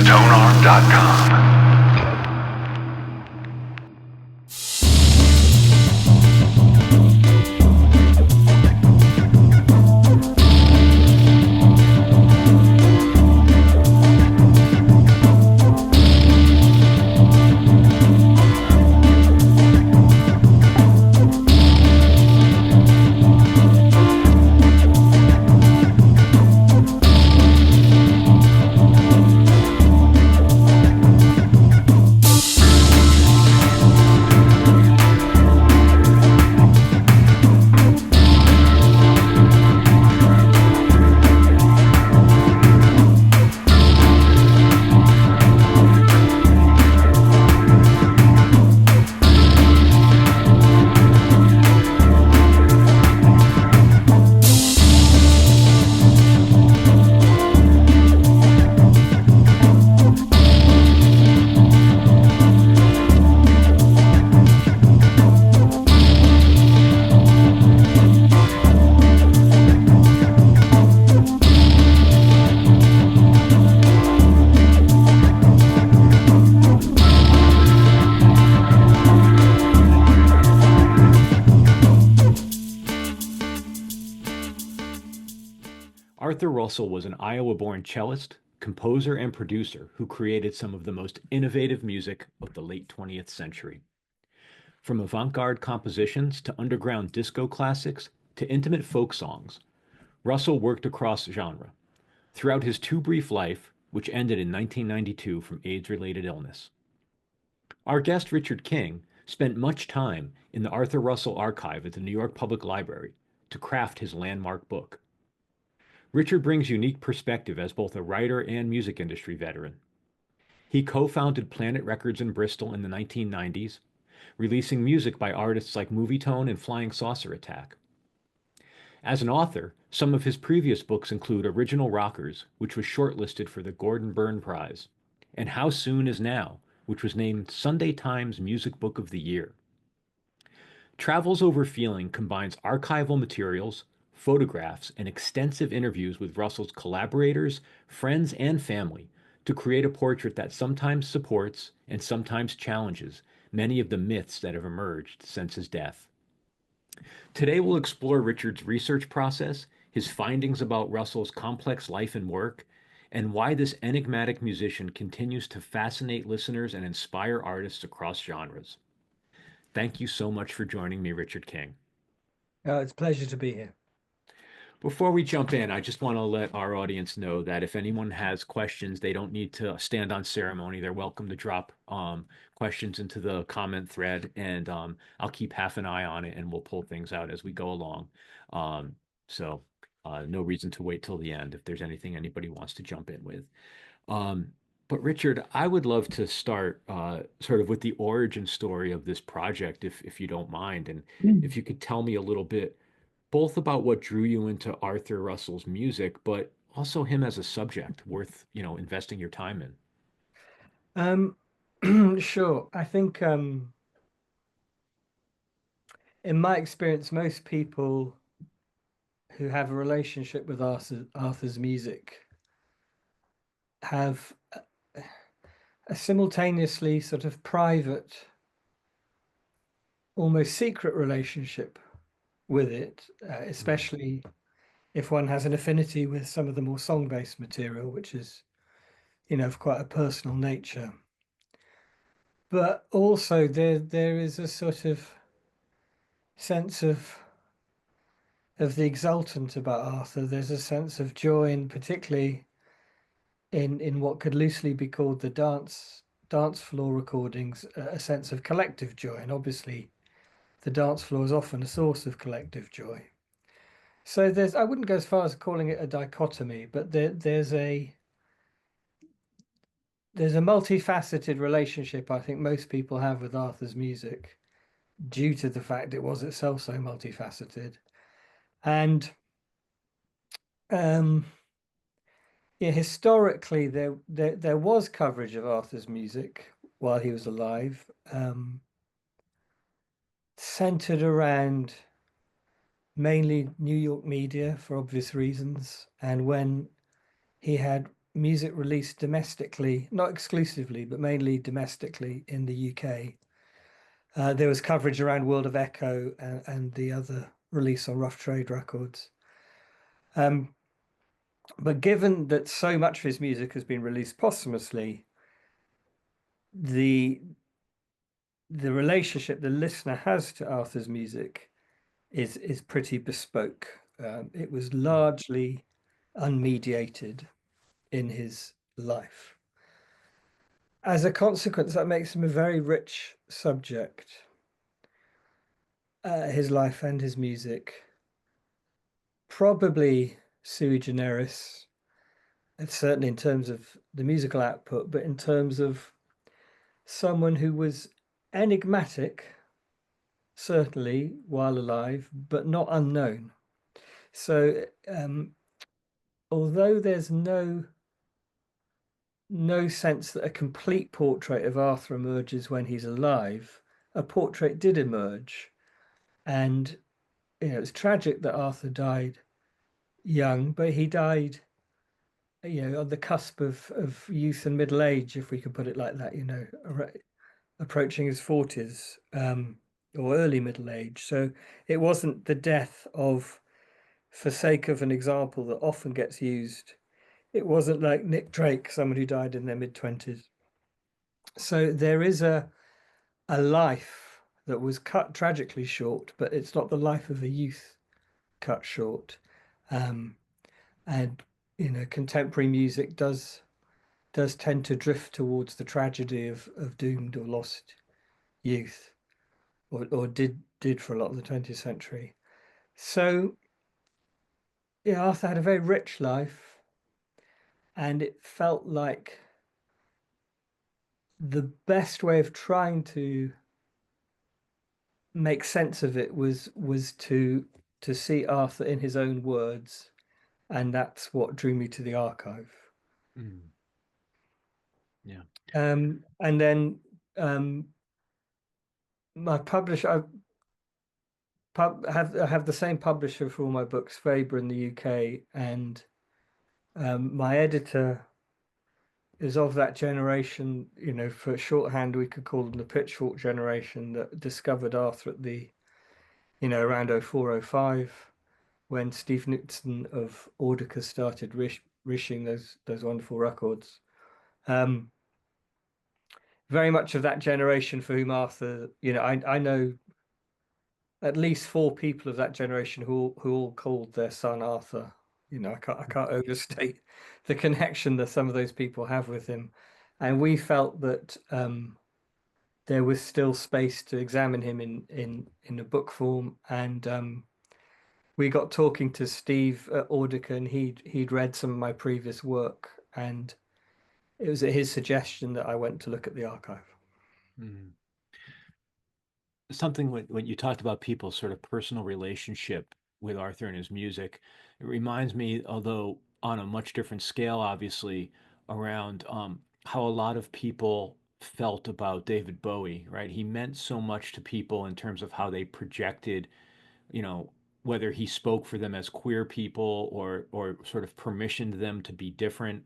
thetonearm.com. Arthur Russell was an Iowa-born cellist, composer, and producer who created some of the most innovative music of the late 20th century. From avant-garde compositions to underground disco classics to intimate folk songs, Russell worked across genre throughout his too brief life, which ended in 1992 from AIDS-related illness. Our guest, Richard King, spent much time in the Arthur Russell Archive at the New York Public Library to craft his landmark book. Richard brings unique perspective as both a writer and music industry veteran. He co-founded Planet Records in Bristol in the 1990s, releasing music by artists like Movietone and Flying Saucer Attack. As an author, some of his previous books include Original Rockers, which was shortlisted for the Gordon Byrne Prize, and How Soon Is Now, which was named Sunday Times Music Book of the Year. Travels Over Feeling combines archival materials, photographs, and extensive interviews with Russell's collaborators, friends, and family to create a portrait that sometimes supports and sometimes challenges many of the myths that have emerged since his death. Today, we'll explore Richard's research process, his findings about Russell's complex life and work, and why this enigmatic musician continues to fascinate listeners and inspire artists across genres. Thank you so much for joining me, Richard King. It's a pleasure to be here. Before we jump in, I just want to let our audience know that if anyone has questions, they don't need to stand on ceremony. They're welcome to drop questions into the comment thread, and I'll keep half an eye on it, and we'll pull things out as we go along. So no reason to wait till the end if there's anything anybody wants to jump in with. But Richard, I would love to start sort of with the origin story of this project, if you don't mind, and if you could tell me a little bit both about what drew you into Arthur Russell's music, but also him as a subject worth, investing your time in. Sure. I think in my experience, most people who have a relationship with Arthur's music have a simultaneously sort of private, almost secret relationship with it, especially if one has an affinity with some of the more song-based material, which is, of quite a personal nature. But also there is a sort of sense of the exultant about Arthur. There's a sense of joy, and particularly in what could loosely be called the dance floor recordings, a sense of collective joy. And obviously the dance floor is often a source of collective joy. So I wouldn't go as far as calling it a dichotomy, but there's a multifaceted relationship I think most people have with Arthur's music, due to the fact it was itself so multifaceted. And historically there was coverage of Arthur's music while he was alive, centered around mainly New York media for obvious reasons. And when he had music released domestically, not exclusively, but mainly domestically in the UK. There was coverage around World of Echo and the other release on Rough Trade Records. Um, but given that so much of his music has been released posthumously, the the relationship the listener has to Arthur's music is pretty bespoke. It was Mm. largely unmediated in his life. As a consequence, that makes him a very rich subject, his life and his music. Probably sui generis, and certainly in terms of the musical output, but in terms of someone who was enigmatic, certainly while alive, but not unknown. So, although there's no sense that a complete portrait of Arthur emerges when he's alive, a portrait did emerge. And, it's tragic that Arthur died young, but he died, on the cusp of youth and middle age, if we could put it like that, approaching his 40s, or early middle age. So it wasn't the death of, for sake of an example that often gets used, it wasn't like Nick Drake, someone who died in their mid-20s. So there is a life that was cut tragically short, but it's not the life of a youth cut short. Um, and contemporary music does tend to drift towards the tragedy of doomed or lost youth, or did for a lot of the 20th century. So yeah, Arthur had a very rich life, and it felt like the best way of trying to make sense of it was to see Arthur in his own words, and that's what drew me to the archive. Mm. Yeah. And then my publisher, I have the same publisher for all my books, Faber in the UK, and my editor is of that generation. For shorthand, we could call them the Pitchfork generation that discovered Arthur at around 0405, when Steve Nixon of Audica started rishing those wonderful records. Um, Very much of that generation for whom Arthur, I know at least four people of that generation who all called their son Arthur. I can't overstate the connection that some of those people have with him, and we felt that there was still space to examine him in a book form, and we got talking to Steve at Audica, and he'd read some of my previous work, and it was at his suggestion that I went to look at the archive. Mm. Something when you talked about people's sort of personal relationship with Arthur and his music, it reminds me, although on a much different scale, obviously, around how a lot of people felt about David Bowie, right? He meant so much to people in terms of how they projected, you know, whether he spoke for them as queer people or sort of permissioned them to be different,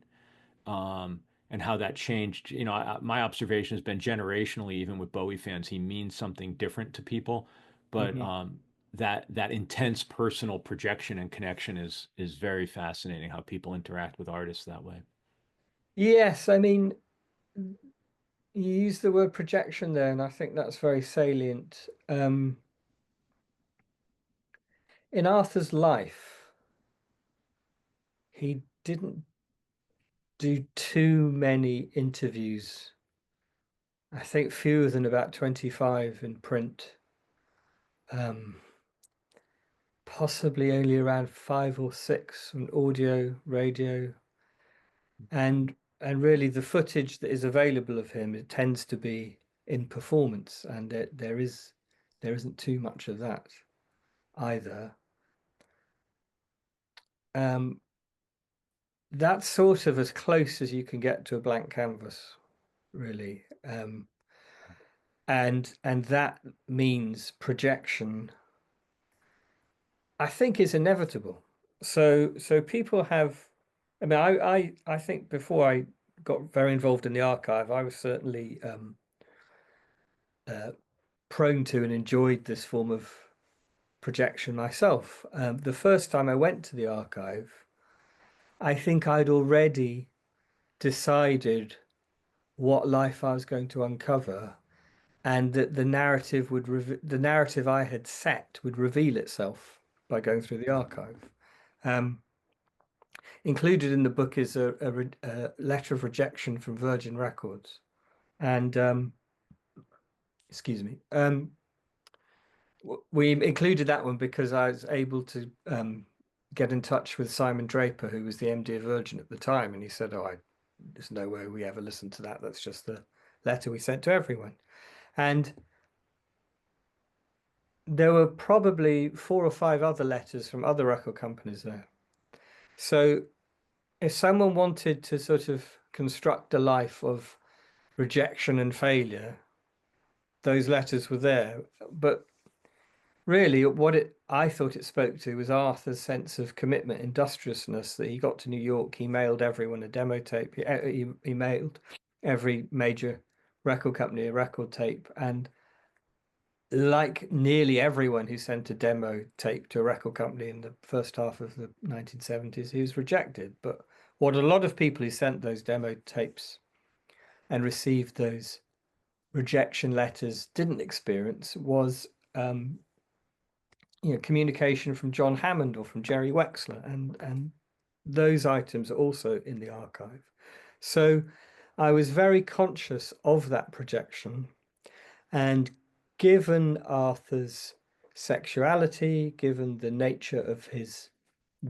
and how that changed. My observation has been generationally, even with Bowie fans, he means something different to people, but Mhm. that intense personal projection and connection is very fascinating. How people interact with artists that way. Yes, I mean, you use the word projection there, and I think that's very salient. In Arthur's life, he didn't do too many interviews. I think fewer than about 25 in print. Um, Possibly only around five or six on audio, radio, and really the footage that is available of him, it tends to be in performance, and there isn't too much of that either. Um, that's sort of as close as you can get to a blank canvas, really. And that means projection, I think, is inevitable. So people have. I mean, I think before I got very involved in the archive, I was certainly uh, prone to and enjoyed this form of projection myself. The first time I went to the archive, I think I'd already decided what life I was going to uncover, and that the narrative I had set would reveal itself by going through the archive. Um, Included in the book is a letter of rejection from Virgin Records, and excuse me, we included that one because I was able to get in touch with Simon Draper, who was the MD of Virgin at the time, and he said, "Oh, there's no way we ever listened to that. That's just the letter we sent to everyone." And there were probably 4 or 5 other letters from other record companies there. So if someone wanted to sort of construct a life of rejection and failure, those letters were there. But really, I thought it spoke to was Arthur's sense of commitment, industriousness, that he got to New York, he mailed everyone a demo tape, he mailed every major record company a record tape, and like nearly everyone who sent a demo tape to a record company in the first half of the 1970s, he was rejected. But what a lot of people who sent those demo tapes and received those rejection letters didn't experience was communication from John Hammond or from Jerry Wexler, and those items are also in the archive. So I was very conscious of that projection, and given Arthur's sexuality, given the nature of his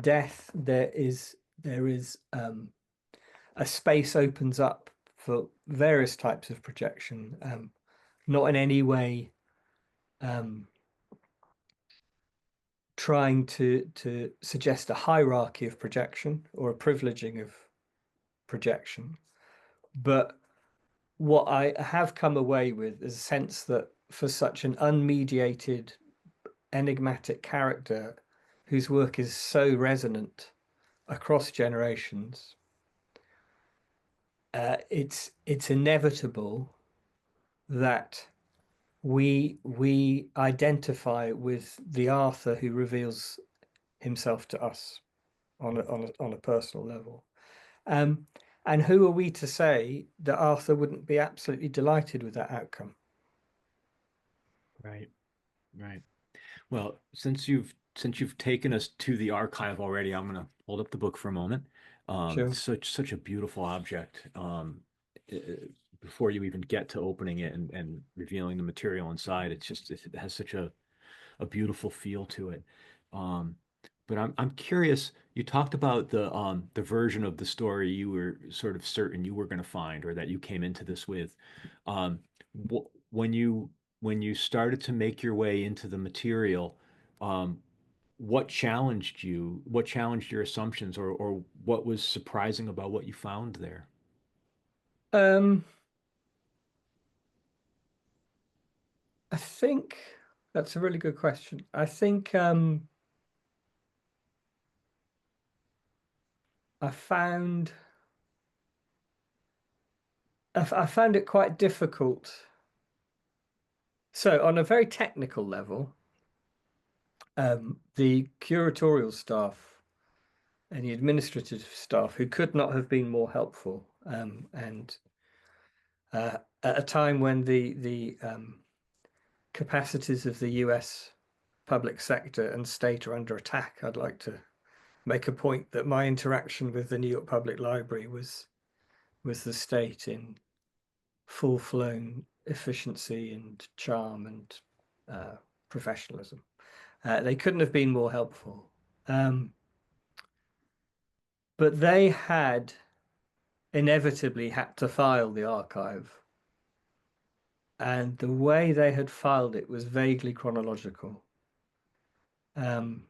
death, there is a space opens up for various types of projection, not in any way um, trying to suggest a hierarchy of projection or a privileging of projection, but what I have come away with is a sense that for such an unmediated, enigmatic character whose work is so resonant across generations, it's inevitable that we identify with the Arthur who reveals himself to us on a personal level. Um, and who are we to say that Arthur wouldn't be absolutely delighted with that outcome? Right, right. Well, since you've taken us to the archive already, I'm gonna hold up the book for a moment. Sure. Such a beautiful object. Uh, Before you even get to opening it and revealing the material inside, it has such a beautiful feel to it. Um, but I'm curious. You talked about the version of the story you were sort of certain you were going to find, or that you came into this with. Um, when you started to make your way into the material, um, what challenged you? What challenged your assumptions, or what was surprising about what you found there? Um, I think that's a really good question. I think I found I found it quite difficult. So on a very technical level, the curatorial staff and the administrative staff, who could not have been more helpful, and at a time when the capacities of the US public sector and state are under attack, I'd like to make a point that my interaction with the New York Public Library was the state in full-flown efficiency and charm and professionalism. They couldn't have been more helpful. But they had inevitably had to file the archive, and the way they had filed it was vaguely chronological. Um,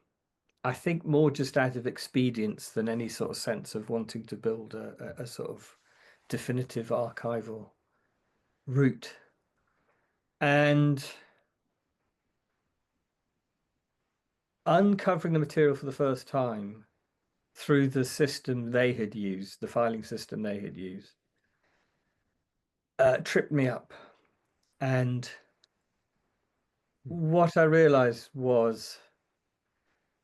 I think more just out of expedience than any sort of sense of wanting to build a sort of definitive archival route. And uncovering the material for the first time, through the system they had used, the filing system they had used, tripped me up. And what I realized was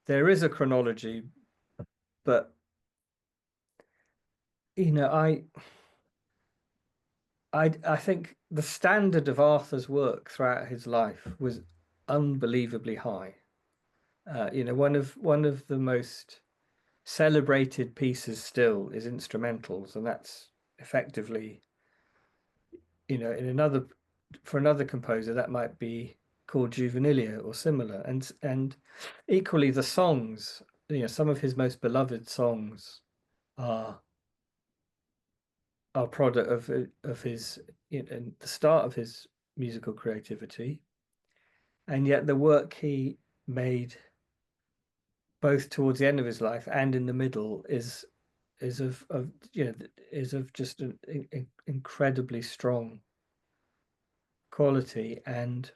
there is a chronology, but you know, I think the standard of Arthur's work throughout his life was unbelievably high. One of the most celebrated pieces still is instrumentals, and that's effectively, in another for another composer that might be called juvenilia or similar, and equally the songs. Some of his most beloved songs are product of his the start of his musical creativity, and yet the work he made both towards the end of his life and in the middle is of is of just an incredibly strong quality. And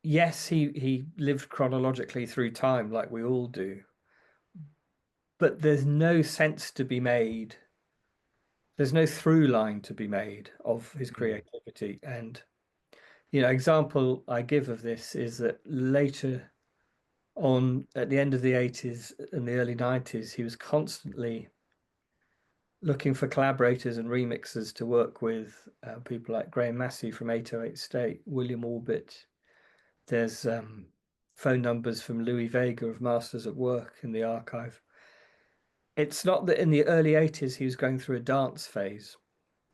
yes, he lived chronologically through time like we all do, but there's no sense to be made. There's no through line to be made of his creativity. And example I give of this is that later on, at the end of the 80s and the early 90s, he was constantly looking for collaborators and remixers to work with, people like Graham Massey from 808 State, William Orbit. There's phone numbers from Louis Vega of Masters at Work in the archive. It's not that in the early 80s he was going through a dance phase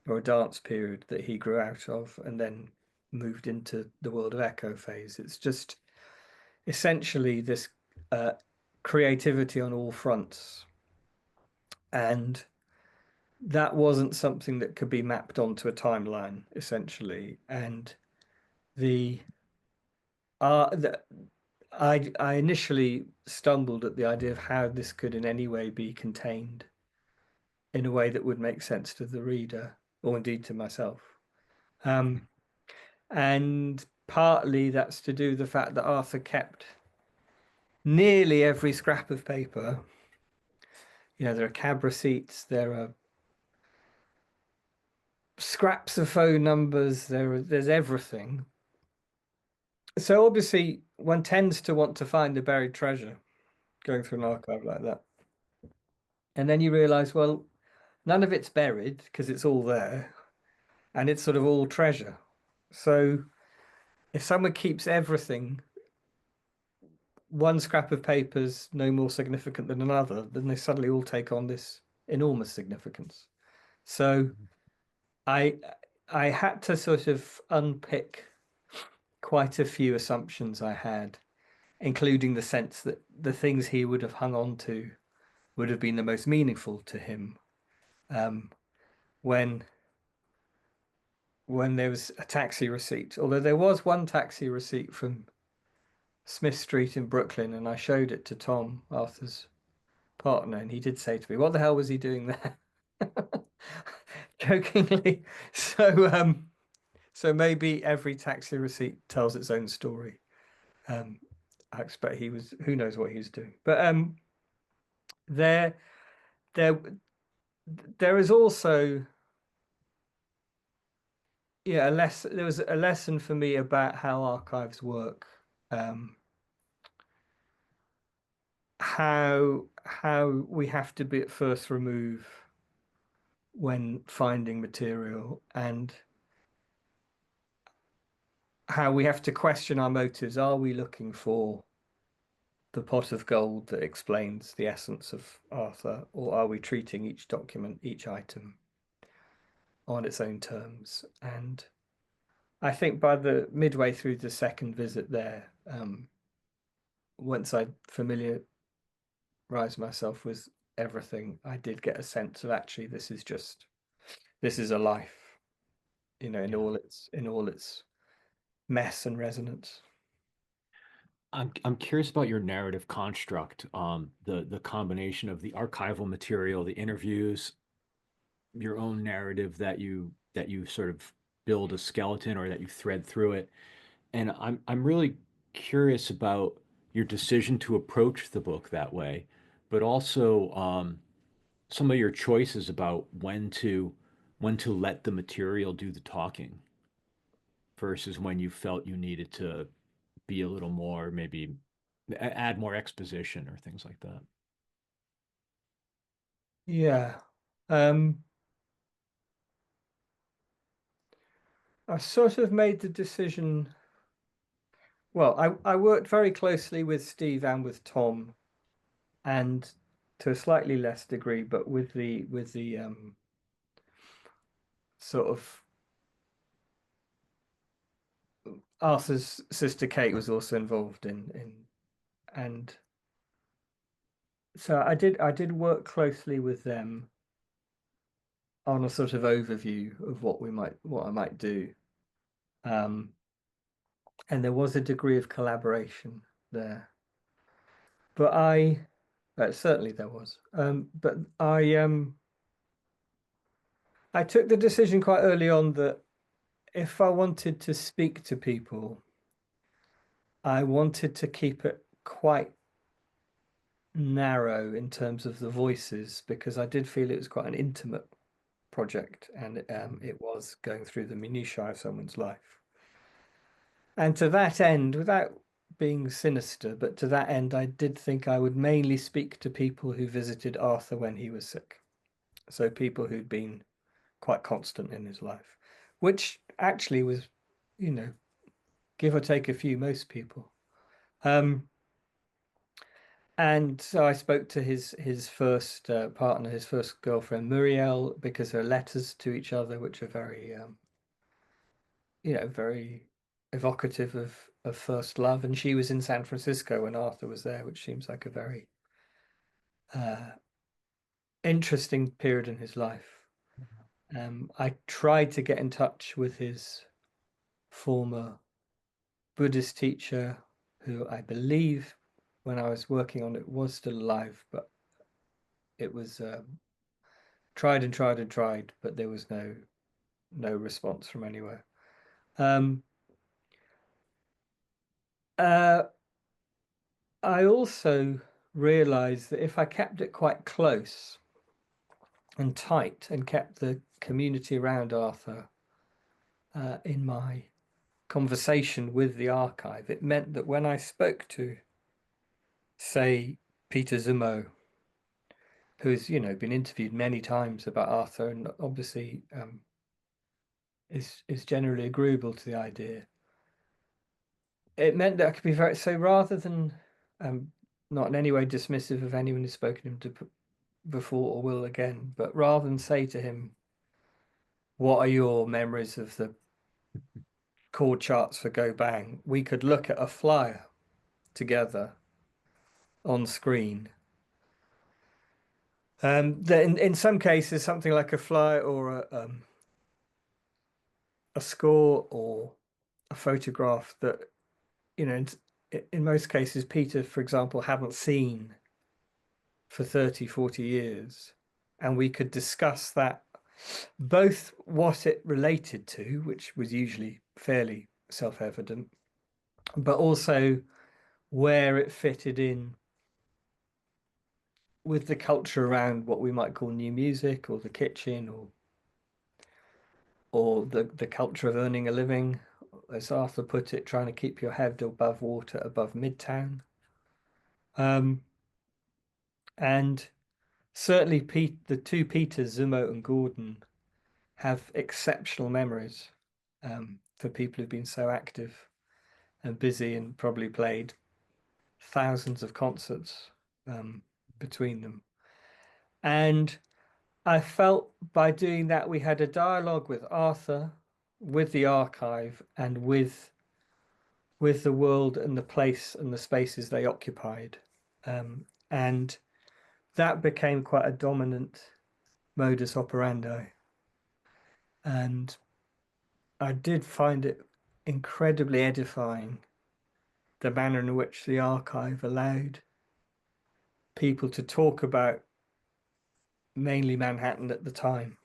or a dance period that he grew out of and then moved into the world of echo phase. It's just essentially this creativity on all fronts. And that wasn't something that could be mapped onto a timeline, essentially. And the the I initially stumbled at the idea of how this could in any way be contained in a way that would make sense to the reader, or indeed to myself. And partly that's to do with the fact that Arthur kept nearly every scrap of paper. There are cab receipts, there are scraps of phone numbers, there's everything. So obviously one tends to want to find a buried treasure going through an archive like that. And then you realize, well, none of it's buried because it's all there and it's sort of all treasure. So if someone keeps everything, one scrap of paper's no more significant than another, then they suddenly all take on this enormous significance. So I I had to sort of unpick quite a few assumptions I had, including the sense that the things he would have hung on to would have been the most meaningful to him, um, when there was a taxi receipt. Although there was one taxi receipt from Smith Street in Brooklyn, and I showed it to Tom, Arthur's partner, and he did say to me, "What the hell was he doing there?" Jokingly. So maybe every taxi receipt tells its own story. I expect he was, who knows what he was doing. But there there there is also, there was a lesson for me about how archives work. How we have to be at first remove when finding material, and how we have to question our motives. Are we looking for the pot of gold that explains the essence of Arthur, or are we treating each document, each item on its own terms? And I think by the midway through the second visit there, once I familiarized myself with everything, I did get a sense of actually this is a life, in Yeah. all its mess and resonance. I'm curious about your narrative construct, the combination of the archival material, the interviews, your own narrative that you sort of build a skeleton or that you thread through it. And I'm really curious about your decision to approach the book that way. but also some of your choices about when to let the material do the talking versus when you felt you needed to be a little more, maybe add more exposition or things like that. Yeah. Um, I sort of made the decision. Well, I worked very closely with Steve and with Tom, and to a slightly less degree, but with the sort of Arthur's sister Kate was also involved in and so I did work closely with them on a sort of overview of what I might do. Um, and there was a degree of collaboration there. But certainly there was. But I took the decision quite early on that if I wanted to speak to people, I wanted to keep it quite narrow in terms of the voices because I did feel it was quite an intimate project and it was going through the minutiae of someone's life. And to that end, without being sinister, but to that end, I did think I would mainly speak to people who visited Arthur when he was sick. So people who'd been quite constant in his life, which actually was, you know, give or take a few, most people. Um, and so I spoke to his first partner, his first girlfriend, Muriel, because her letters to each other, which are very, very evocative of first love. And she was in San Francisco when Arthur was there, which seems like a very uh, interesting period in his life. I tried to get in touch with his former Buddhist teacher, who I believe when I was working on it was still alive, but it was tried and tried and tried, but there was no response from anywhere. Um, uh, I also realized that if I kept it quite close and tight and kept the community around Arthur in my conversation with the archive, it meant that when I spoke to, say, Peter Zummo, who's been interviewed many times about Arthur and obviously is generally agreeable to the idea. It meant that I could be very so rather than not in any way dismissive of anyone who's spoken to him before or will again, but rather than say to him, "What are your memories of the chord charts for Go Bang?" we could look at a flyer together on screen. That in some cases, something like a flyer or a score or a photograph that in most cases, Peter, for example, hadn't seen for 30, 40 years. And we could discuss that, both what it related to, which was usually fairly self-evident, but also where it fitted in with the culture around what we might call new music or the kitchen or the culture of earning a living, as Arthur put it, trying to keep your head above water above Midtown. Um, and certainly the two Peters, Zummo and Gordon, have exceptional memories for people who've been so active and busy and probably played thousands of concerts between them. And I felt by doing that, we had a dialogue with Arthur, with the archive, and with the world and the place and the spaces they occupied. And that became quite a dominant modus operandi. And I did find it incredibly edifying, the manner in which the archive allowed people to talk about mainly Manhattan at the time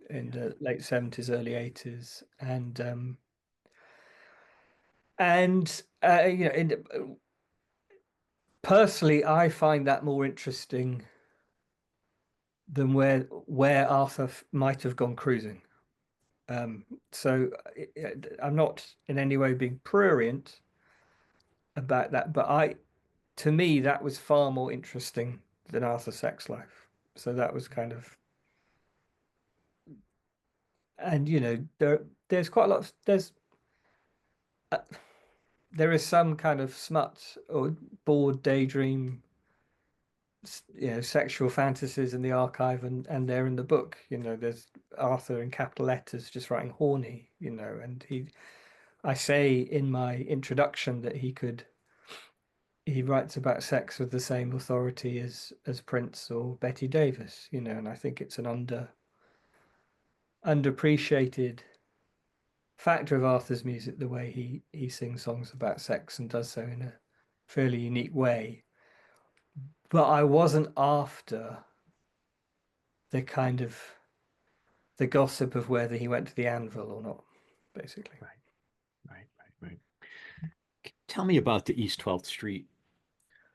in Yeah. the late 70s, early 80s, and personally, I find that more interesting than where Arthur might have gone cruising. Um, so I'm not in any way being prurient about that, but to me, that was far more interesting than Arthur's sex life. So that was kind of, and there's quite a lot. Uh, there is some kind of smut or bored daydream, sexual fantasies in the archive, and they're in the book. There's Arthur in capital letters just writing horny, and I say in my introduction that he writes about sex with the same authority as Prince or Betty Davis, and I think it's an underappreciated factor of Arthur's music, the way he sings songs about sex and does so in a fairly unique way. But I wasn't after the kind of the gossip of whether he went to the anvil or not, basically. Right, right. Tell me about the East 12th Street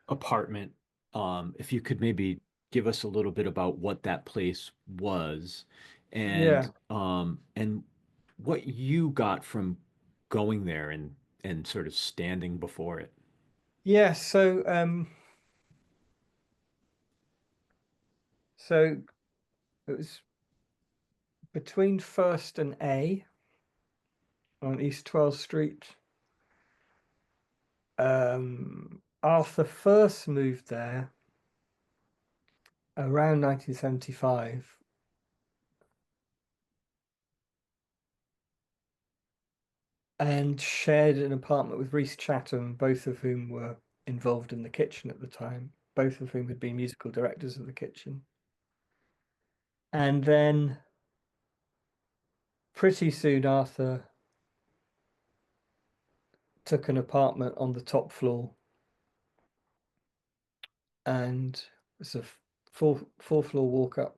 apartment. If you could maybe give us a little bit about what that place was Yeah. and what you got from going there and sort of standing before it. Yeah, so it was between First and A on East 12th Street. Arthur first moved there around 1975 and shared an apartment with Reese Chatham, both of whom were involved in the kitchen at the time, both of whom had been musical directors of the kitchen. And then pretty soon Arthur took an apartment on the top floor, and it's a four floor walk up.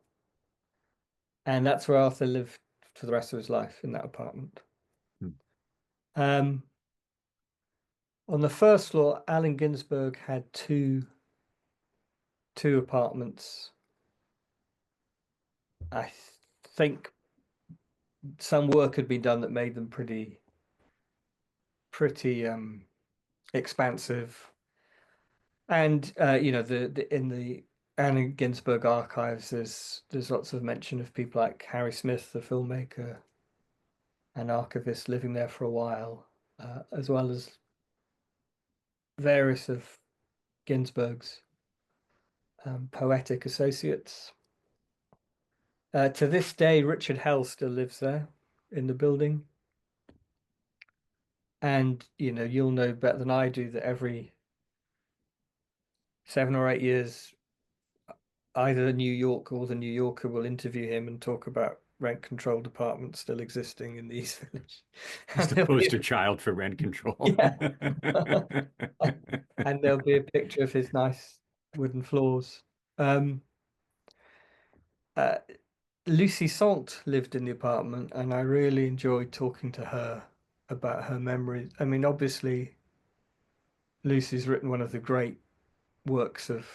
And that's where Arthur lived for the rest of his life, in that apartment. Hmm. Um, on the first floor, Allen Ginsberg had two apartments. I think some work had been done that made them pretty expansive. And in the Allen Ginsberg archives, there's lots of mention of people like Harry Smith, the filmmaker and archivist, living there for a while, as well as various of Ginsberg's poetic associates. To this day, Richard Hell still lives there in the building. And you'll know better than I do that every 7 or 8 years, either New York or the New Yorker will interview him and talk about rent-controlled apartments still existing in the East Village. He's And the there'll be, poster child for rent control. yeah, and there'll be a picture of his nice wooden floors. Um, uh, Lucy Salt lived in the apartment, and I really enjoyed talking to her about her memories. I mean, obviously, Lucy's written one of the great works of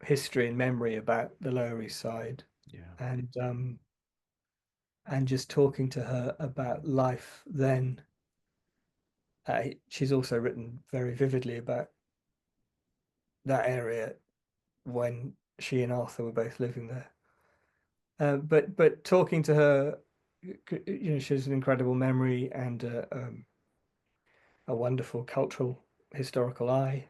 history and memory about the Lower East Side, Yeah. and and just talking to her about life then. She's also written very vividly about that area when she and Arthur were both living there. But talking to her, she has an incredible memory and a wonderful cultural historical eye.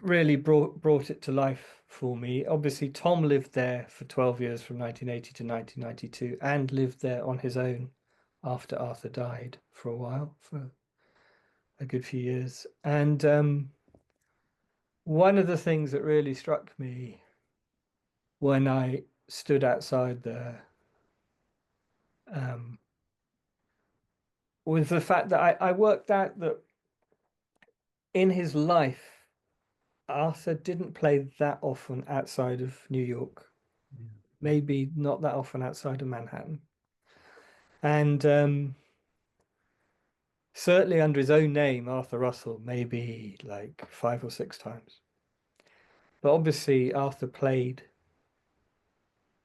Really brought it to life for me. Obviously, Tom lived there for 12 years from 1980 to 1992 and lived there on his own after Arthur died for a while, for a good few years. And one of the things that really struck me when I stood outside there um, was the fact that I worked out that in his life, Arthur didn't play that often outside of New York, Yeah. maybe not that often outside of Manhattan. And certainly under his own name, Arthur Russell, maybe like 5 or 6 times. But obviously, Arthur played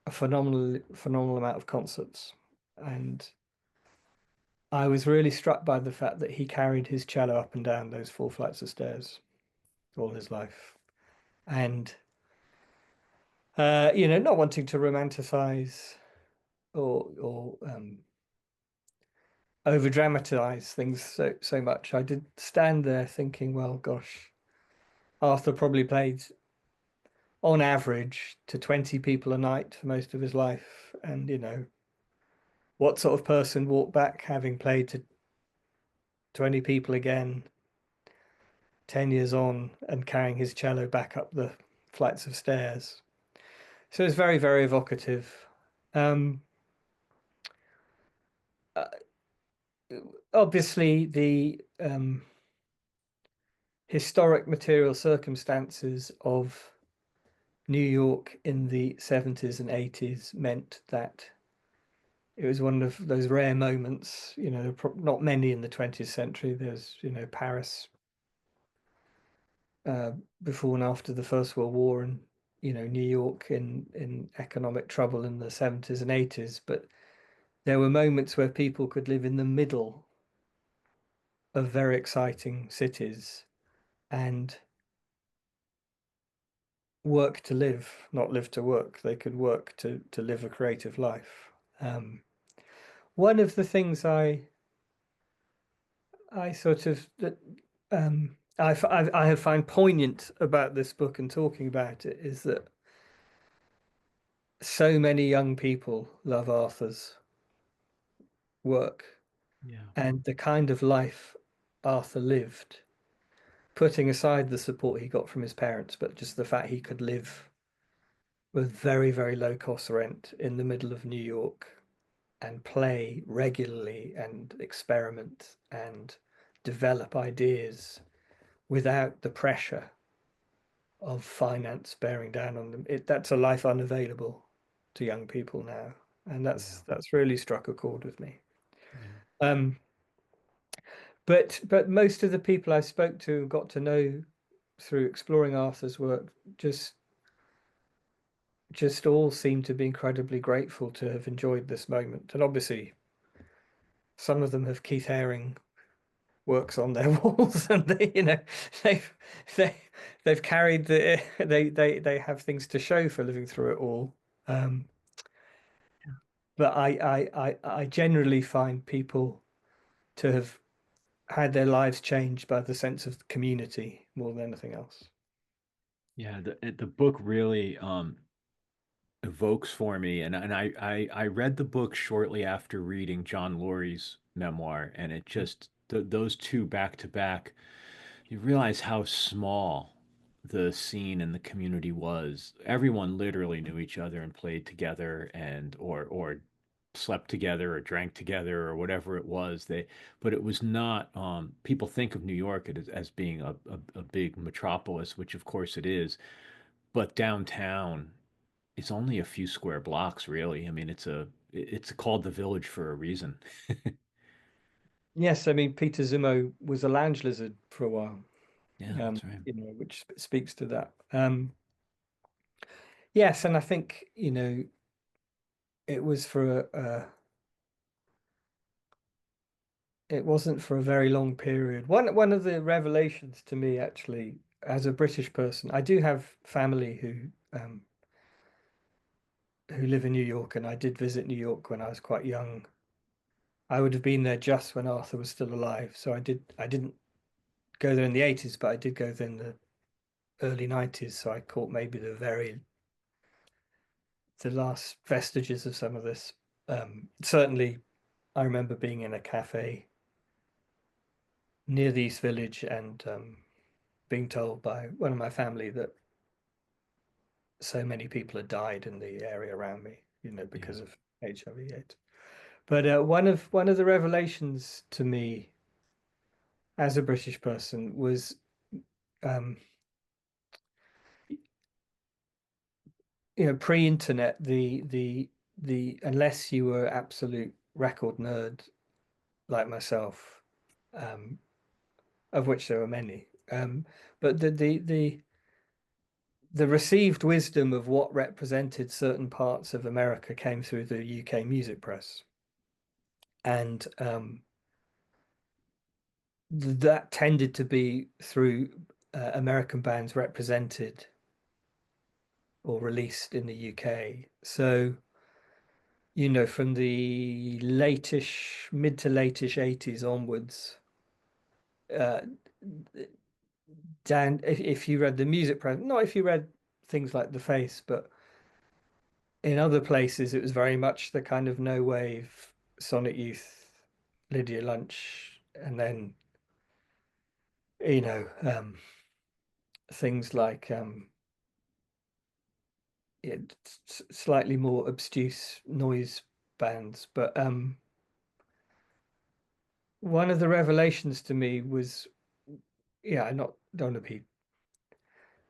a phenomenal amount of concerts, and I was really struck by the fact that he carried his cello up and down those 4 flights of stairs all his life. And not wanting to romanticize or over dramatize things so much, I did stand there thinking, well, gosh, Arthur probably played on average to 20 people a night for most of his life. And, what sort of person walked back having played to 20 people again 10 years on and carrying his cello back up the flights of stairs? So it's very, very evocative. Um, uh, Obviously, the historic material circumstances of New York in the 70s and 80s meant that it was one of those rare moments, not many in the 20th century. There's, Paris uh, before and after the First World War, and, New York in economic trouble in the 70s and 80s. But there were moments where people could live in the middle of very exciting cities and work to live, not live to work. They could work to live a creative life. Um, One of the things I sort of that I have found poignant about this book and talking about it is that so many young people love Arthur's work Yeah. and the kind of life Arthur lived, putting aside the support he got from his parents, but just the fact he could live with very, very low cost rent in the middle of New York and play regularly and experiment and develop ideas without the pressure of finance bearing down on them. That's a life unavailable to young people now, and Yeah. that's really struck a chord with me. Yeah. Um, but most of the people I spoke to and got to know through exploring Arthur's work just all seem to be incredibly grateful to have enjoyed this moment. And obviously, some of them have Keith Haring works on their walls, and they've they they've carried they have things to show for living through it all. Um, but I generally find people to have had their lives changed by the sense of community more than anything else. Yeah, the book really evokes for me, and I read the book shortly after reading John Lurie's memoir, and it just those two back to back, you realize how small the scene and the community was. Everyone literally knew each other and played together and or slept together or drank together or whatever it was. But it was not people think of New York as being a big metropolis, which of course it is, but downtown it's only a few square blocks, really. I mean, it's called the Village for a reason. Yes, I mean Peter Zimmo was a lounge lizard for a while, Yeah, that's right. which speaks to that. Yes, and I think it was for it wasn't for a very long period. One of the revelations to me, actually, as a British person, I do have family who live in New York, and I did visit New York when I was quite young. I would have been there just when Arthur was still alive, so I didn't go there in the 80s, but I did go there in the early 90s, so I caught maybe the last vestiges of some of this. Certainly, I remember being in a cafe near the East Village and being told by one of my family that so many people had died in the area around me, Yeah, because of HIV/AIDS. But one of the revelations to me as a British person was, um, pre-internet, the unless you were absolute record nerd like myself, um, of which there were many. But the received wisdom of what represented certain parts of America came through the UK music press, and that tended to be through American bands represented or released in the UK. So, from the latish, mid to latish 80s onwards, uh, down, if you read the music press, not if you read things like The Face, but in other places, it was very much the kind of no wave, Sonic Youth, Lydia Lunch, and then, you know, um, things like slightly more obtuse noise bands. But one of the revelations to me was, yeah, I not don't want to be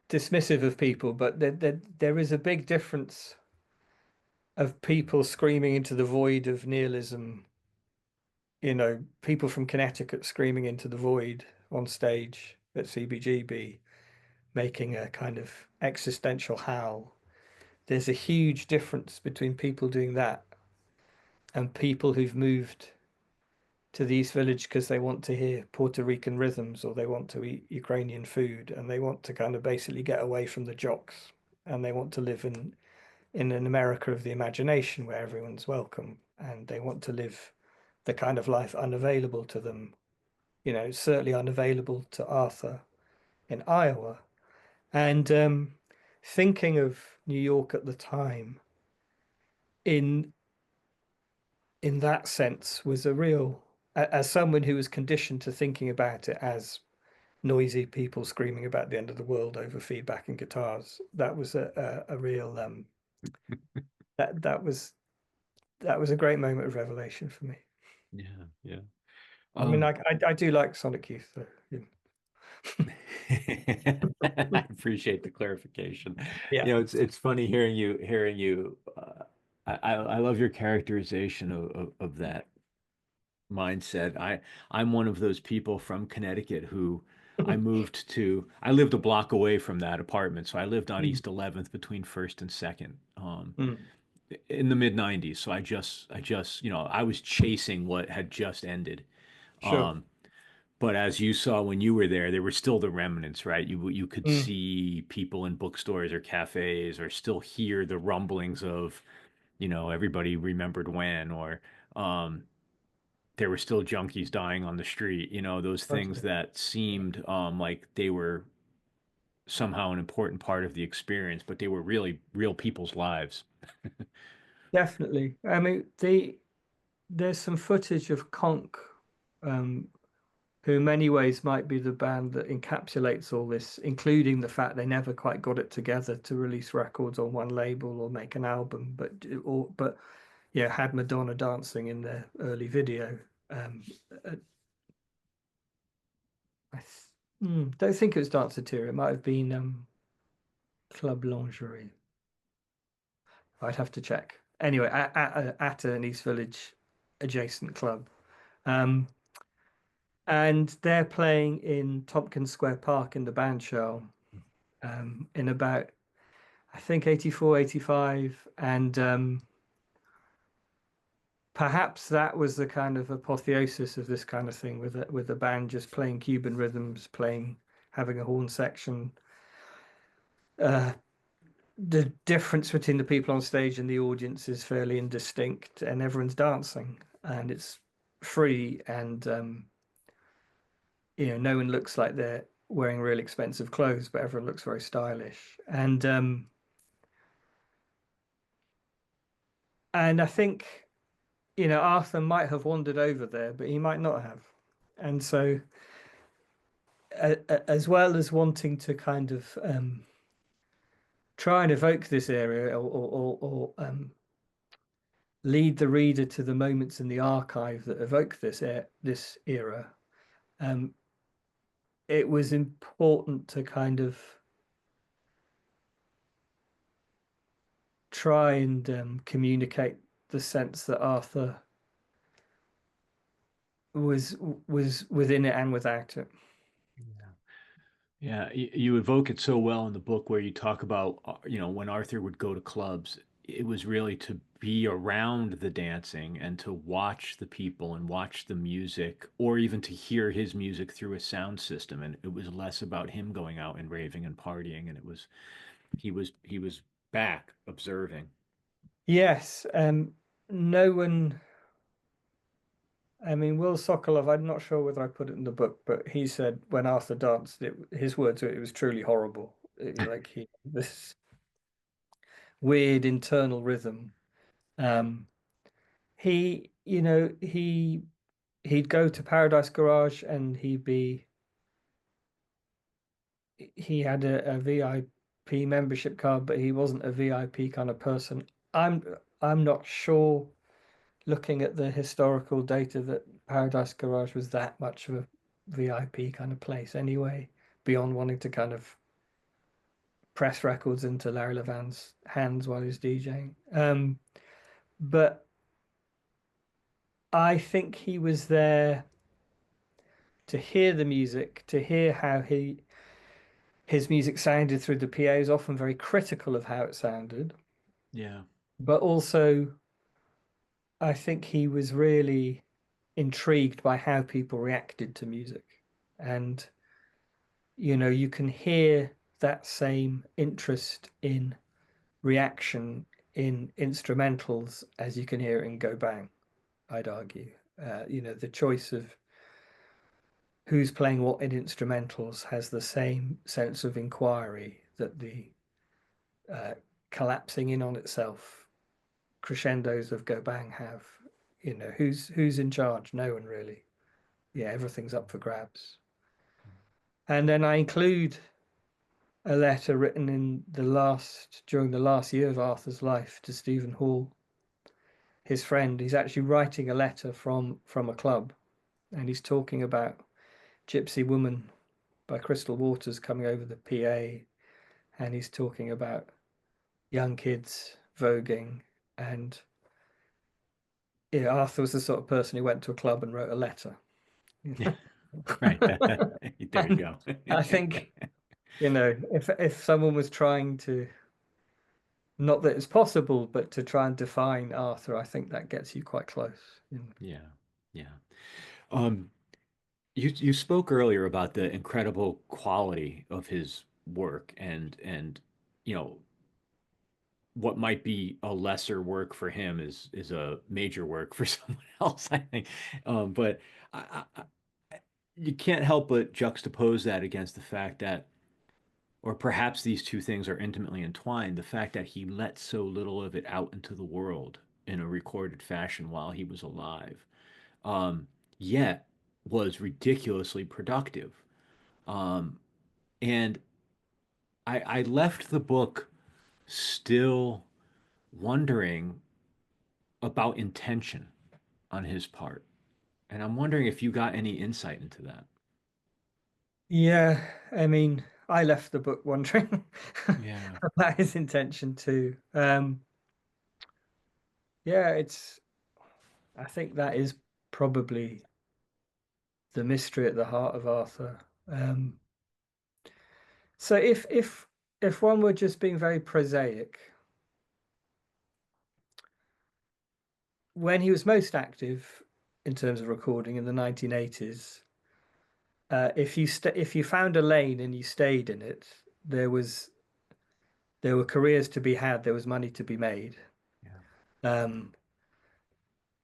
dismissive of people, but there is a big difference of people screaming into the void of nihilism, people from Connecticut screaming into the void on stage at CBGB, making a kind of existential howl. There's a huge difference between people doing that and people who've moved to the East Village because they want to hear Puerto Rican rhythms or they want to eat Ukrainian food and they want to kind of basically get away from the jocks and they want to live in an America of the imagination where everyone's welcome and they want to live the kind of life unavailable to them, certainly unavailable to Arthur in Iowa. And thinking of New York at the time in in that sense was a real, as someone who was conditioned to thinking about it as noisy people screaming about the end of the world over feedback and guitars, that was a real that that was a great moment of revelation for me. Yeah, yeah. I mean, Um, I do like Sonic Youth, though. I appreciate the clarification. Yeah. It's funny hearing you. I love your characterization of that mindset. I'm one of those people from Connecticut who I lived a block away from that apartment. So I lived on Mm, East 11th between First and Second, mm, in the mid 90s. So I was chasing what had just ended. sure. Um, but as you saw when you were there, there were still the remnants, right? You could Mm, see people in bookstores or cafes or still hear the rumblings of, everybody remembered when, or um, there were still junkies dying on the street, those things totally. that seemed like they were somehow an important part of the experience, but they were really real people's lives. Definitely. I mean, there's some footage of Conk, um, who in many ways might be the band that encapsulates all this, including the fact they never quite got it together to release records on one label or make an album, but yeah, had Madonna dancing in their early video. Um, uh, don't think it was Danceteria. It might have been Club Lingerie. I'd have to check. Anyway, at an East Village adjacent club. Um, and they're playing in Tompkins Square Park in the band shell in about, I think, 84, 85. And perhaps that was the kind of apotheosis of this kind of thing with the band just playing Cuban rhythms, having a horn section. Uh, the difference between the people on stage and the audience is fairly indistinct, and everyone's dancing, and it's free, and no one looks like they're wearing really expensive clothes, but everyone looks very stylish, and I think Arthur might have wandered over there, but he might not have, and so as well as wanting to kind of try and evoke this area or lead the reader to the moments in the archive that evoke this era. Um, it was important to kind of try and communicate the sense that Arthur was was within it and without it. Yeah. Yeah, you evoke it so well in the book where you talk about, when Arthur would go to clubs, it was really to be around the dancing and to watch the people and watch the music, or even to hear his music through a sound system. And it was less about him going out and raving and partying, and he was back observing. Yes, no one. I mean, Will Sokolov, I'm not sure whether I put it in the book, but he said when Arthur danced, his words were it was truly horrible. Like this weird internal rhythm. Um, he'd go to Paradise Garage and he had a VIP membership card, but he wasn't a VIP kind of person. I'm I'm not sure, looking at the historical data, that Paradise Garage was that much of a VIP kind of place anyway, beyond wanting to kind of press records into Larry Levan's hands while he's DJing. But I think he was there to hear the music, to hear how his music sounded through the PAs, often very critical of how it sounded, Yeah. but also I think he was really intrigued by how people reacted to music. And, you can hear that same interest in reaction in instrumentals as you can hear it in Go Bang, I'd argue. The choice of who's playing what in instrumentals has the same sense of inquiry that the uh, collapsing in on itself crescendos of Go Bang have. Who's in charge? No one really. Yeah, everything's up for grabs. And then I include a letter written during the last year of Arthur's life to Stephen Hall, his friend. He's actually writing a letter from a club, and he's talking about Gypsy Woman by Crystal Waters coming over the PA, and he's talking about young kids voguing. And Arthur was the sort of person who went to a club and wrote a letter. Right. There you And go. I think, if someone was trying to, not that it's possible, but to try and define Arthur, I think that gets you quite close. Yeah. Yeah. Um, you spoke earlier about the incredible quality of his work and you know what might be a lesser work for him is a major work for someone else, I think. But you can't help but juxtapose that against the fact that, or perhaps these two things are intimately entwined, the fact that he let so little of it out into the world in a recorded fashion while he was alive, um, yet was ridiculously productive. Um, and I left the book still wondering about intention on his part. And I'm wondering if you got any insight into that. Yeah, I mean, I left the book wondering Yeah. about his intention too. Yeah, I think that is probably the mystery at the heart of Arthur. Um, so if one were just being very prosaic, when he was most active in terms of recording in the 1980s, if you found a lane and you stayed in it, there was there were careers to be had, there was money to be made, Yeah. um,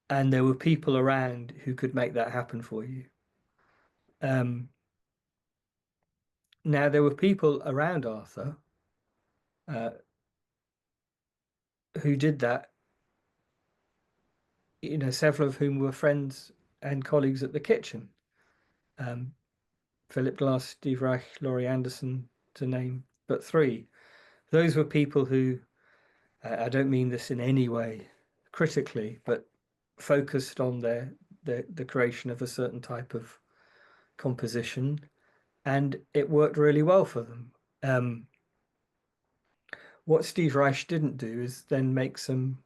and there were people around who could make that happen for you. Um, Now there were people around Arthur uh, who did that, several of whom were friends and colleagues at the kitchen. Um, Philip Glass, Steve Reich, Laurie Anderson, to name but three. Those were people who, I don't mean this in any way critically, but focused on the creation of a certain type of composition, and it worked really well for them. Um, what Steve Reich didn't do is then make some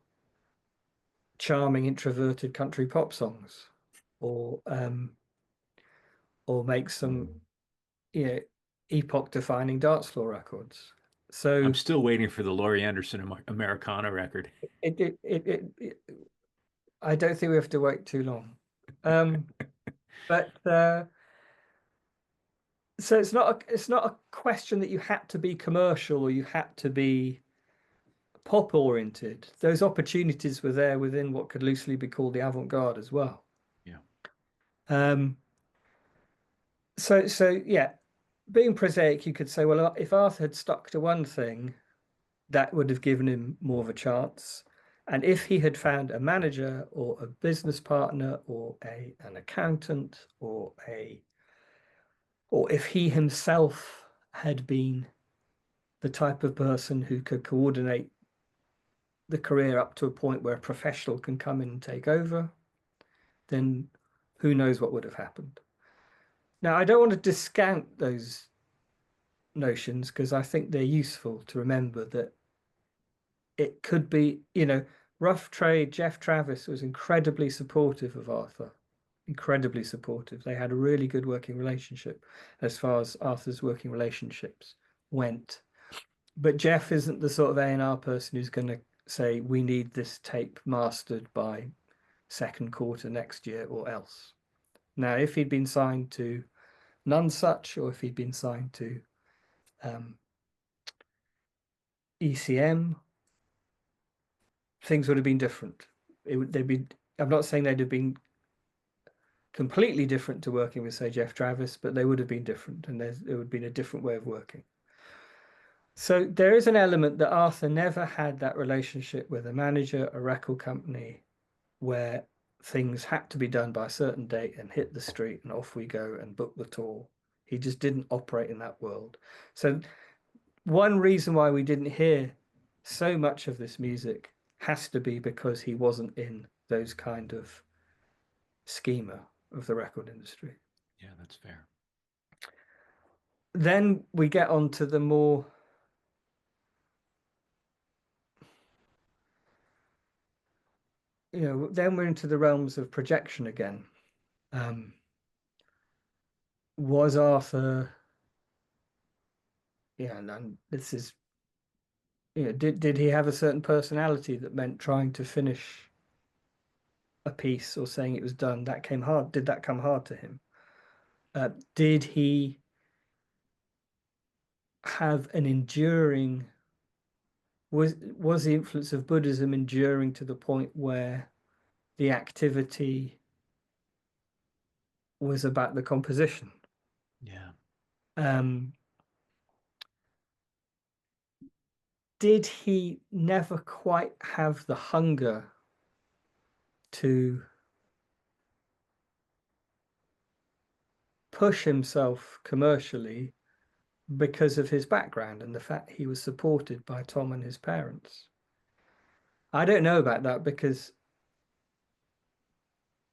charming introverted country pop songs or make some, you know, epoch-defining dance floor records. I'm So still waiting for the Laurie Anderson Americana record. I don't think we have to wait too long. But so it's not a question that you had to be commercial or you had to be pop oriented. Those opportunities were there within what could loosely be called the avant-garde as well. Yeah. Um, so yeah, being prosaic, you could say, well, if Arthur had stuck to one thing, that would have given him more of a chance. And if he had found a manager or a business partner or an accountant or if he himself had been the type of person who could coordinate the career up to a point where a professional can come in and take over, then who knows what would have happened. Now, I don't want to discount those notions because I think they're useful to remember that it could be, rough trade. Jeff Travis was incredibly supportive of Arthur, incredibly supportive. They had a really good working relationship as far as Arthur's working relationships went. But Jeff isn't the sort of A&R person who's going to say, we need this tape mastered by second quarter next year or else. Now, if he'd been signed to Nonesuch or if he'd been signed to ECM, things would have been different. They'd be. I'm not saying they'd have been completely different to working with, say, Jeff Travis, but they would have been different, and there would have been a different way of working. So there is an element that Arthur never had that relationship with a manager, a record company, where things had to be done by a certain date and hit the street and off we go and book the tour. He just didn't operate in that world. So one reason why we didn't hear so much of this music has to be because he wasn't in those kind of schema of the record industry. Yeah, that's fair. Then we get on to the more then we're into the realms of projection again. Was Arthur, and this is, did he have a certain personality that meant trying to finish a piece or saying it was done, that came hard? Did that come hard to him? Did he have an enduring, was the influence of Buddhism enduring to the point where the activity was about the composition? Yeah. Did he never quite have the hunger to push himself commercially because of his background and the fact he was supported by Tom and his parents? I don't know about that because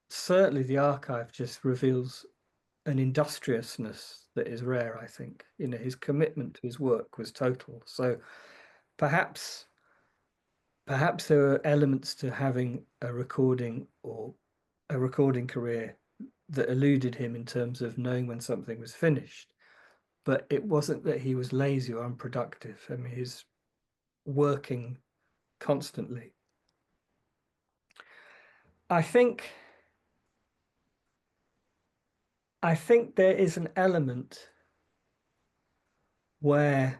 certainly the archive just reveals an industriousness that is rare, I think. His commitment to his work was total. So perhaps there are elements to having a recording or a recording career that eluded him in terms of knowing when something was finished. But it wasn't that he was lazy or unproductive. I mean, he's working constantly. I think there is an element where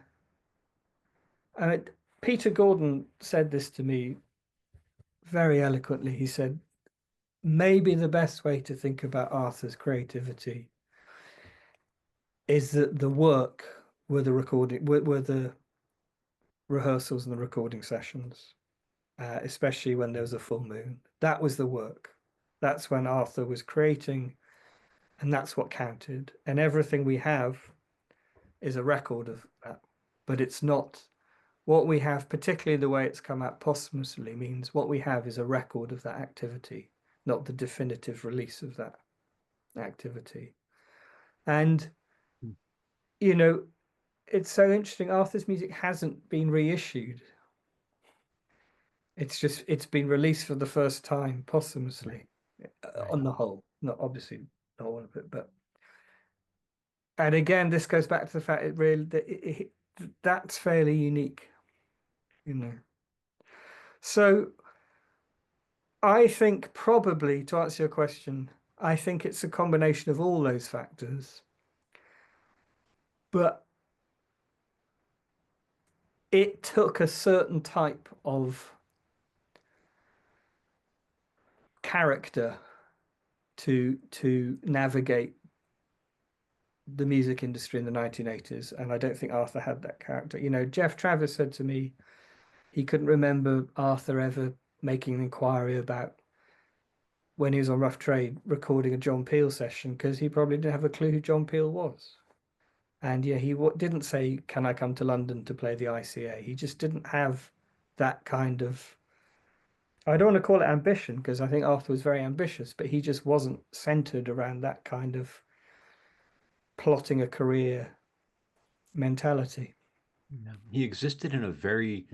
Peter Gordon said this to me very eloquently. He said, maybe the best way to think about Arthur's creativity is that the work were the rehearsals and the recording sessions, especially when there was a full moon. That was the work. That's when Arthur was creating, and that's what counted. And everything we have is a record of that. But it's not what we have, particularly the way it's come out posthumously, means what we have is a record of that activity, not the definitive release of that activity. And, Hmm. it's so interesting. Arthur's music hasn't been reissued. It's been released for the first time posthumously, Right. on the whole. not obviously not all of it, but and again, this goes back to the fact it really that that's fairly unique, you know. So I think probably to answer your question, I think it's a combination of all those factors, but it took a certain type of character to navigate the music industry in the 1980s, and I don't think Arthur had that character. You know, Jeff Travis said to me he couldn't remember Arthur ever making an inquiry about when he was on Rough Trade recording a John Peel session because he probably didn't have a clue who John Peel was. And yeah, he didn't say, "Can I come to London to play the ICA?" He just didn't have that kind of. I don't want to call it ambition because I think Arthur was very ambitious, but he just wasn't centered around that kind of plotting a career mentality. Yeah. He existed in a very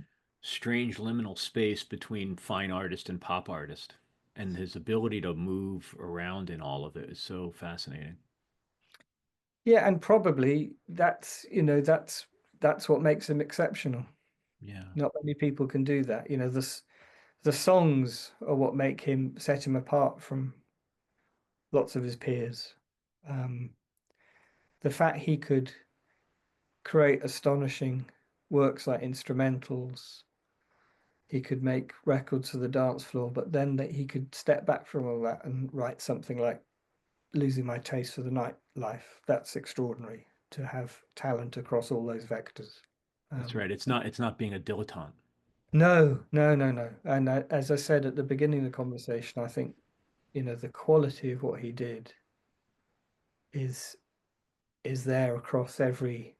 strange liminal space between fine artist and pop artist, and his ability to move around in all of it is so fascinating. Yeah, and probably that's, that's what makes him exceptional. Yeah, Not many people can do that. The songs are what make him set him apart from lots of his peers. Um, the fact he could create astonishing works like instrumentals, he could make records for the dance floor, but then that he could step back from all that and write something like Losing My Taste for the Nightlife. That's extraordinary to have talent across all those vectors. that's Um, right. It's not being a dilettante. no, no, no, no. And as I said at the beginning of the conversation, I think, the quality of what he did is is there across every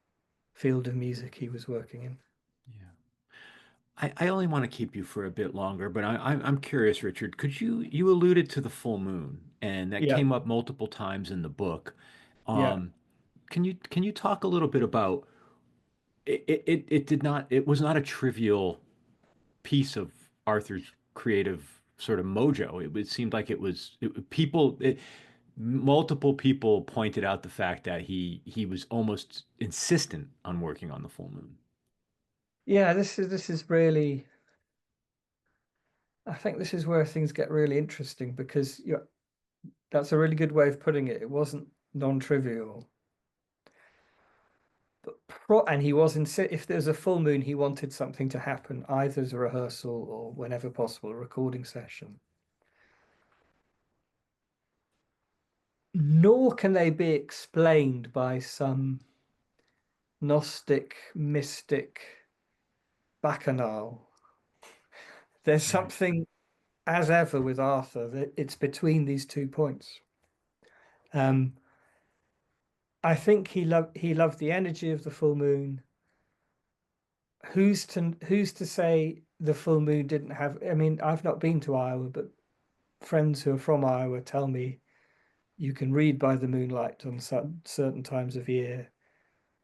field of music he was working in. Yeah. I only want to keep you for a bit longer, but I'm curious, Richard. You alluded to the full moon, and that Yeah, came up multiple times in the book. yeah. Um, can you talk a little bit about it was not a trivial piece of Arthur's creative sort of mojo. It seemed like multiple people pointed out the fact that he was almost insistent on working on the full moon. Yeah, this is really, I think this is where things get really interesting because that's a really good way of putting it. It wasn't non-trivial. And he was if there's a full moon, he wanted something to happen, either as a rehearsal or whenever possible, a recording session. Nor can they be explained by some Gnostic, mystic bacchanal. There's Right. something, as ever with Arthur, that it's between these 2 points. Um, I think he loved the energy of the full moon. Who's to say the full moon didn't have? I mean, I've not been to Iowa, but friends who are from Iowa tell me you can read by the moonlight on certain times of year.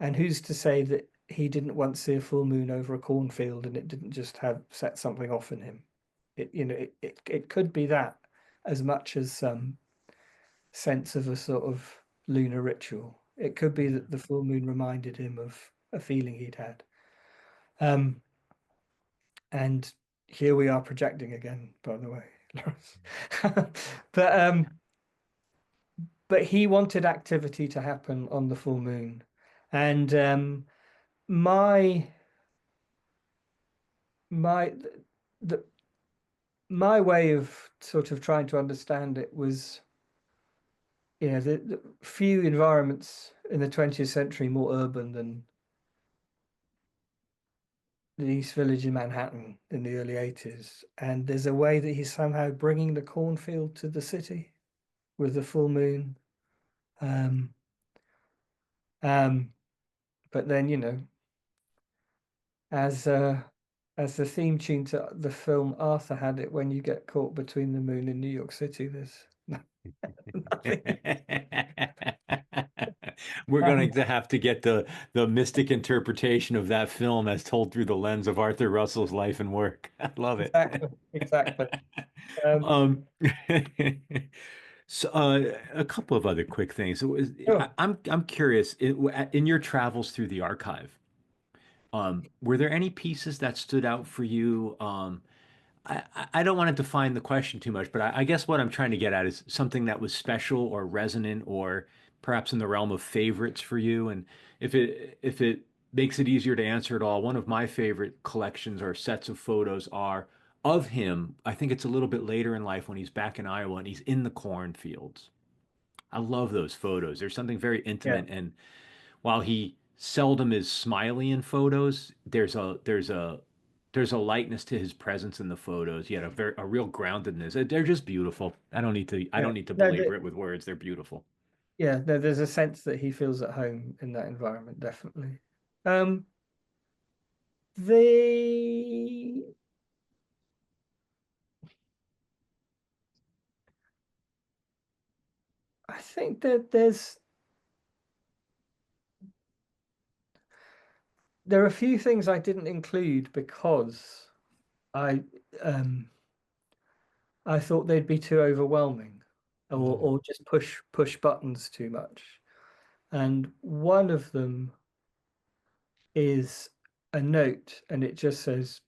And who's to say that he didn't once see a full moon over a cornfield and it didn't just have set something off in him? It could be that as much as some sense of a sort of lunar ritual. It could be that the full moon reminded him of a feeling he'd had. Um, and here we are projecting again, by the way, Lawrence. But he wanted activity to happen on the full moon. And my my the my way of sort of trying to understand it was, the few environments in the 20th century more urban than the East Village in Manhattan in the early 80s. And there's a way that he's somehow bringing the cornfield to the city with the full moon. Um, um, but then, as uh, as the theme tune to the film Arthur had it, when you get caught between the moon and New York City, there's nothing. We're going Um, to have to get the mystic interpretation of that film as told through the lens of Arthur Russell's life and work. I love it. exactly, exactly. Um, Um, So, a couple of other quick things. Oh, I'm curious, in your travels through the archive, were there any pieces that stood out for you? I don't want to define the question too much, but I guess what I'm trying to get at is something that was special or resonant or perhaps in the realm of favorites for you. And if it makes it easier to answer it all, one of my favorite collections or sets of photos are of him. I think it's a little bit later in life when he's back in Iowa and he's in the cornfields. I love those photos. There's something very yeah. intimate, and while he seldom is smiley in photos, there's a lightness to his presence in the photos. He had a real groundedness. They're just beautiful. I Yeah. don't need to No, belabor it with words. They're beautiful. yeah, no, there's a sense that he feels at home in that environment, definitely. Um, the I think that there are a few things I didn't include because I um I thought they'd be too overwhelming Mm, or just push buttons too much. And one of them is a note and it just says,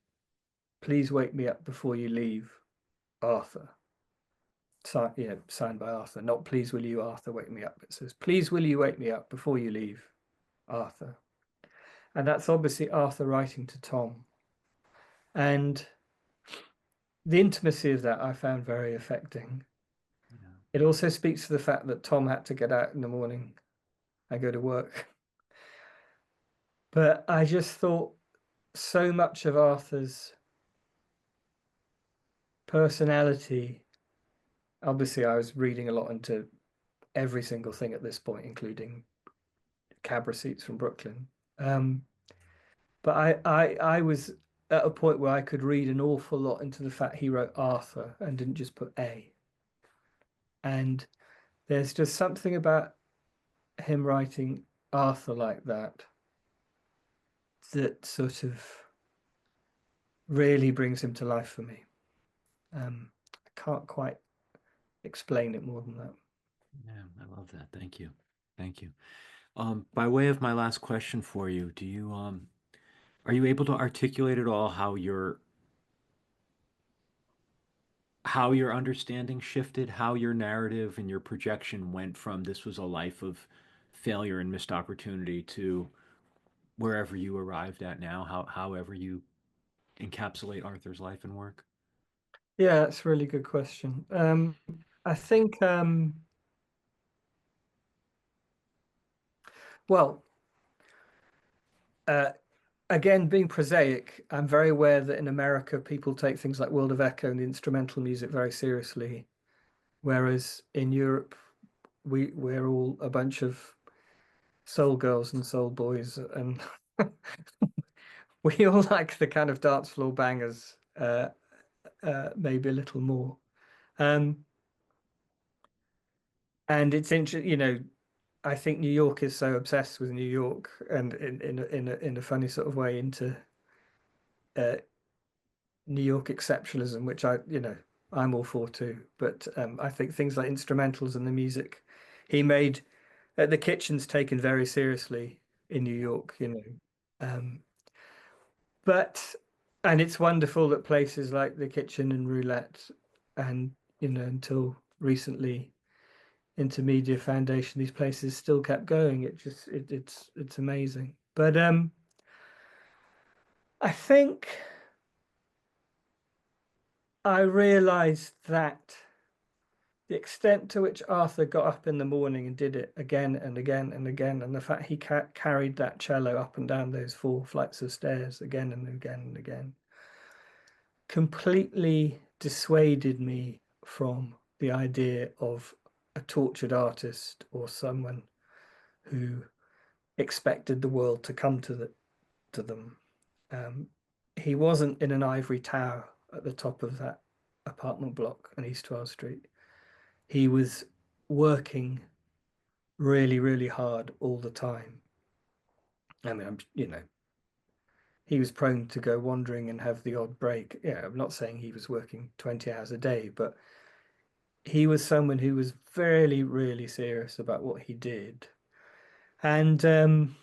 please wake me up before you leave, Arthur. Signed by Arthur. Not please will you, Arthur, wake me up. It says, please will you wake me up before you leave, Arthur. And that's obviously Arthur writing to Tom. And the intimacy of that I found very affecting. yeah. It also speaks to the fact that Tom had to get out in the morning and go to work. But I just thought so much of Arthur's personality. Obviously, I was reading a lot into every single thing at this point, including cab receipts from Brooklyn. Um, but I was at a point where I could read an awful lot into the fact he wrote Arthur and didn't just put A. And there's just something about him writing Arthur like that that sort of really brings him to life for me. I can't quite explain it more than that. Yeah, I love that. Thank you. Thank you. By way of my last question for you, are you able to articulate at all how your understanding shifted, how your narrative and your projection went from this was a life of failure and missed opportunity to wherever you arrived at now, however you encapsulate Arthur's life and work? Yeah, that's a really good question. I think, well, uh, again, being prosaic, I'm very aware that in America, people take things like World of Echo and the instrumental music very seriously, whereas in Europe, we're all a bunch of soul girls and soul boys, and we all like the kind of dance floor bangers, maybe a little more. Um, and it's interesting, I think New York is so obsessed with New York, and in a funny sort of way into uh, New York exceptionalism, which I'm all for too. But I think things like instrumentals and the music he made at the kitchen's taken very seriously in New York. Um, but and it's wonderful that places like the kitchen and roulette and until recently Intermedia Foundation, these places still kept going. It's amazing. But I think I realized that the extent to which Arthur got up in the morning and did it again and again and again, and the fact he carried that cello up and down those 4 flights of stairs again and again and again, completely dissuaded me from the idea of a tortured artist or someone who expected the world to come to them. Um, he wasn't in an ivory tower at the top of that apartment block on East 12th Street. He was working really, really hard all the time. I mean, he was prone to go wandering and have the odd break. Yeah, I'm not saying he was working 20 hours a day, but he was someone who was really, really serious about what he did. And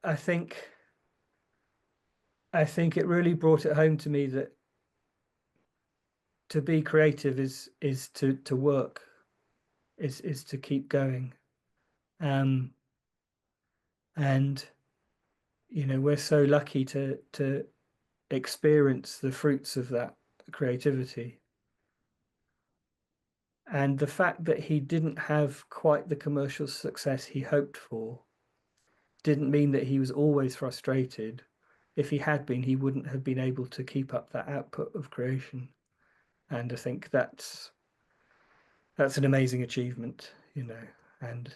I think I think it really brought it home to me that to be creative is to work, is to keep going. Um, and we're so lucky to experience the fruits of that creativity. And the fact that he didn't have quite the commercial success he hoped for didn't mean that he was always frustrated. If he had been, he wouldn't have been able to keep up that output of creation. And I think that's an amazing achievement, and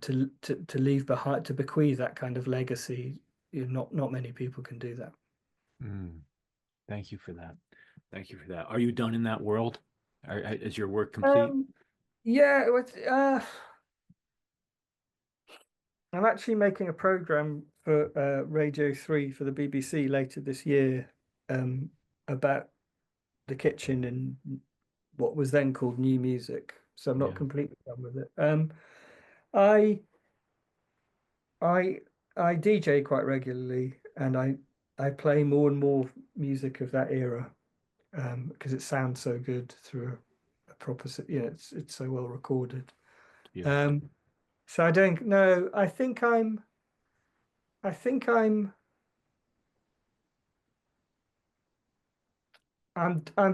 to leave behind, to bequeath that kind of legacy, not many people can do that. Mm, thank you for that. Thank you for that. Are you done in that world? Is your work complete? Um, yeah, I'm actually making a program for Radio 3 for the BBC later this year, um, about the kitchen and what was then called new music. So I'm not Yeah. completely done with it. I I I DJ quite regularly, and I play more and more music of that era, because it sounds so good through a proper, it's so well recorded. It's beautiful. Um, so I don't know. I think I'm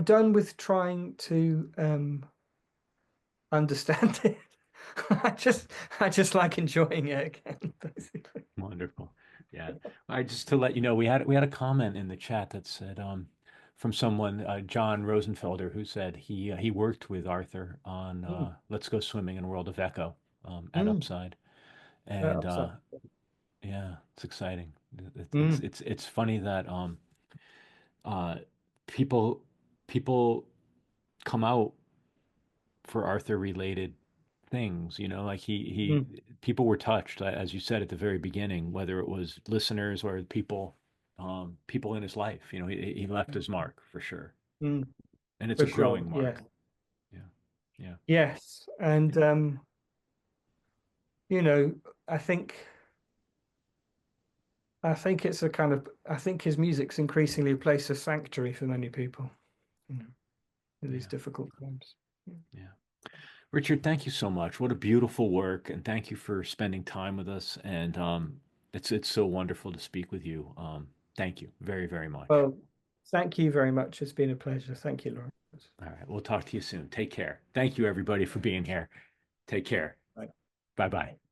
done with trying to understand it. I just I just like enjoying it again, basically. Wonderful. Yeah. I just to let you know, we had a comment in the chat that said from someone, John Rosenfelder, who said he worked with Arthur on Mm, Let's Go Swimming in a World of Echo at mm, Upside. And upside. yeah, it's exciting. Mm, It's funny that uh people people come out for Arthur related things, like mm, people were touched, as you said at the very beginning, whether it was listeners or people in his life, he left his mark for sure. mm, And it's for a sure. growing Yeah. mark. Yeah. Yeah. Yes. And Yeah. you know, I think it's a kind of I think his music's increasingly a place of sanctuary for many people, you know, in these Yeah. difficult times. Yeah. Yeah. Richard, thank you so much. What a beautiful work, and thank you for spending time with us. And it's so wonderful to speak with you. Thank you very, very much. Well, thank you very much. It's been a pleasure. Thank you, Lawrence. All right, we'll talk to you soon. Take care. Thank you, everybody, for being here. Take care. Bye. Bye bye.